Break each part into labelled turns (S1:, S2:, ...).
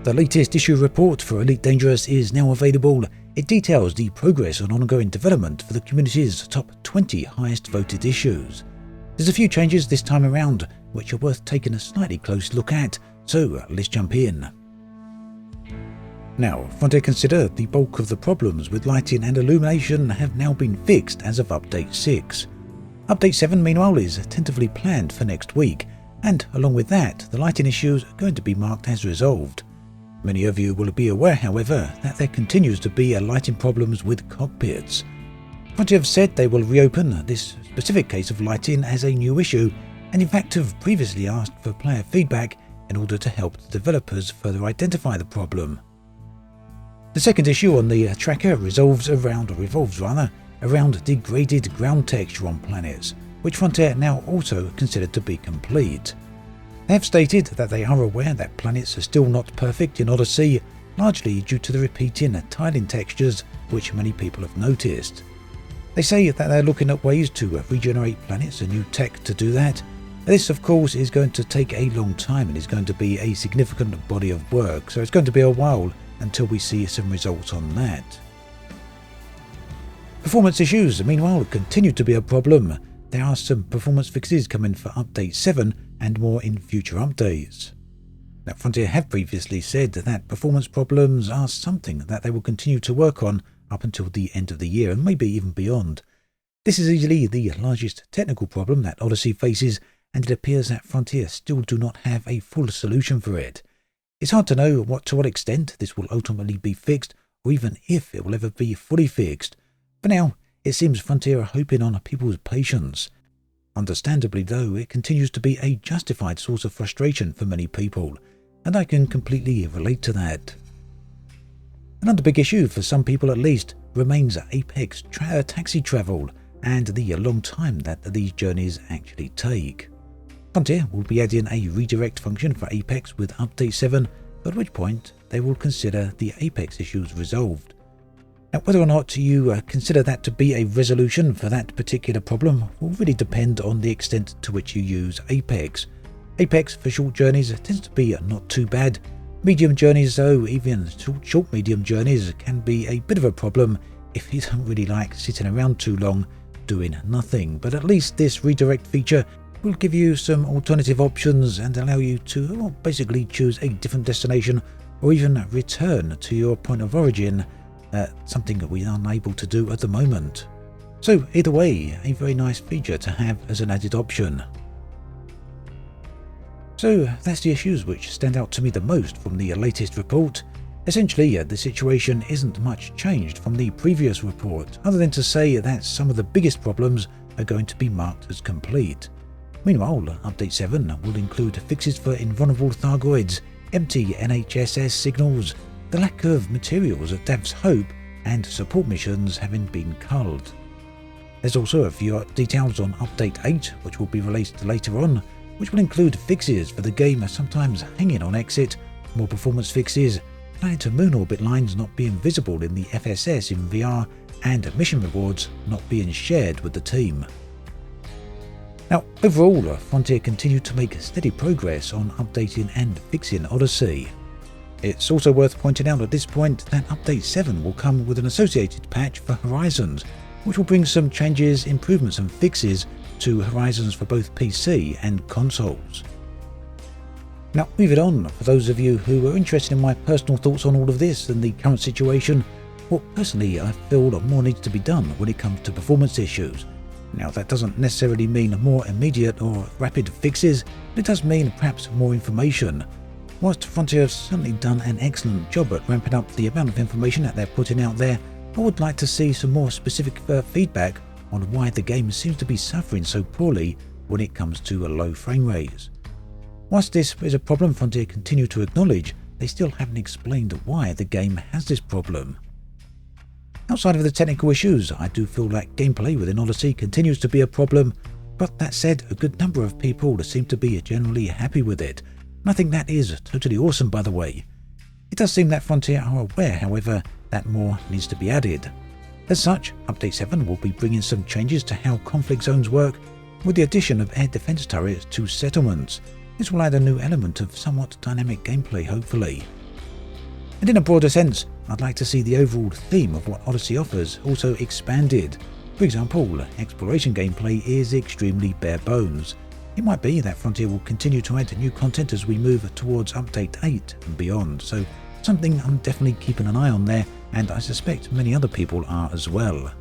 S1: The latest issue report for Elite Dangerous is now available. It details the progress and ongoing development for the community's top 20 highest voted issues. There's a few changes this time around, which are worth taking a slightly close look at, so let's jump in. Now, Frontier consider the bulk of the problems with lighting and illumination have now been fixed as of Update 6. Update 7, meanwhile, is tentatively planned for next week, and along with that, the lighting issues are going to be marked as resolved. Many of you will be aware, however, that there continues to be lighting problems with cockpits. Frontier have said they will reopen this specific case of lighting as a new issue, and in fact have previously asked for player feedback in order to help the developers further identify the problem. The second issue on the tracker revolves around degraded ground texture on planets, which Frontier now also considered to be complete. They have stated that they are aware that planets are still not perfect in Odyssey, largely due to the repeating tiling textures which many people have noticed. They say that they're looking at ways to regenerate planets and new tech to do that. This, of course, is going to take a long time and is going to be a significant body of work, so it's going to be a while until we see some results on that. Performance issues, meanwhile, continue to be a problem. There are some performance fixes coming for Update 7 and more in future updates. Now, Frontier have previously said that performance problems are something that they will continue to work on up until the end of the year and maybe even beyond. This is easily the largest technical problem that Odyssey faces, and it appears that Frontier still do not have a full solution for it. It's hard to know to what extent this will ultimately be fixed, or even if it will ever be fully fixed. For now, it seems Frontier are hoping on people's patience. Understandably though, it continues to be a justified source of frustration for many people, and I can completely relate to that. Another big issue, for some people at least, remains Apex taxi travel and the long time that these journeys actually take. Frontier will be adding a redirect function for Apex with Update 7, at which point they will consider the Apex issues resolved. Now, whether or not you consider that to be a resolution for that particular problem will really depend on the extent to which you use Apex. Apex for short journeys tends to be not too bad. Medium journeys though, even short medium journeys, can be a bit of a problem if you don't really like sitting around too long doing nothing, but at least this redirect feature will give you some alternative options and allow you to basically choose a different destination or even return to your point of origin, something that we are unable to do at the moment. So either way, a very nice feature to have as an added option. So that's the issues which stand out to me the most from the latest report. Essentially, the situation isn't much changed from the previous report, other than to say that some of the biggest problems are going to be marked as complete. Meanwhile, Update 7 will include fixes for invulnerable Thargoids, empty NHSS signals, the lack of materials at Dav's Hope, and support missions having been culled. There's also a few details on Update 8, which will be released later on, which will include fixes for the game sometimes hanging on exit, more performance fixes, planet to moon orbit lines not being visible in the FSS in VR, and mission rewards not being shared with the team. Now, overall, Frontier continue to make steady progress on updating and fixing Odyssey. It's also worth pointing out at this point that Update 7 will come with an associated patch for Horizons, which will bring some changes, improvements and fixes to Horizons for both PC and consoles. Now, moving on, for those of you who are interested in my personal thoughts on all of this and the current situation, well, personally I feel more needs to be done when it comes to performance issues. Now, that doesn't necessarily mean more immediate or rapid fixes, but it does mean perhaps more information. Whilst Frontier have certainly done an excellent job at ramping up the amount of information that they're putting out there, I would like to see some more specific feedback on why the game seems to be suffering so poorly when it comes to low frame rates. Whilst this is a problem Frontier continue to acknowledge, they still haven't explained why the game has this problem. Outside of the technical issues, I do feel like gameplay within Odyssey continues to be a problem, but that said, a good number of people seem to be generally happy with it. Nothing that is totally awesome, by the way. It does seem that Frontier are aware, however, that more needs to be added. As such, Update 7 will be bringing some changes to how conflict zones work, with the addition of air defense turrets to settlements. This will add a new element of somewhat dynamic gameplay, hopefully. And in a broader sense, I'd like to see the overall theme of what Odyssey offers also expanded. For example, exploration gameplay is extremely bare bones. It might be that Frontier will continue to add new content as we move towards Update 8 and beyond, so something I'm definitely keeping an eye on there, and I suspect many other people are as well.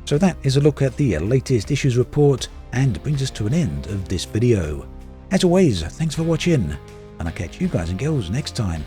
S1: So that is a look at the latest issues report, and brings us to an end of this video. As always, thanks for watching, and I'll catch you guys and girls next time.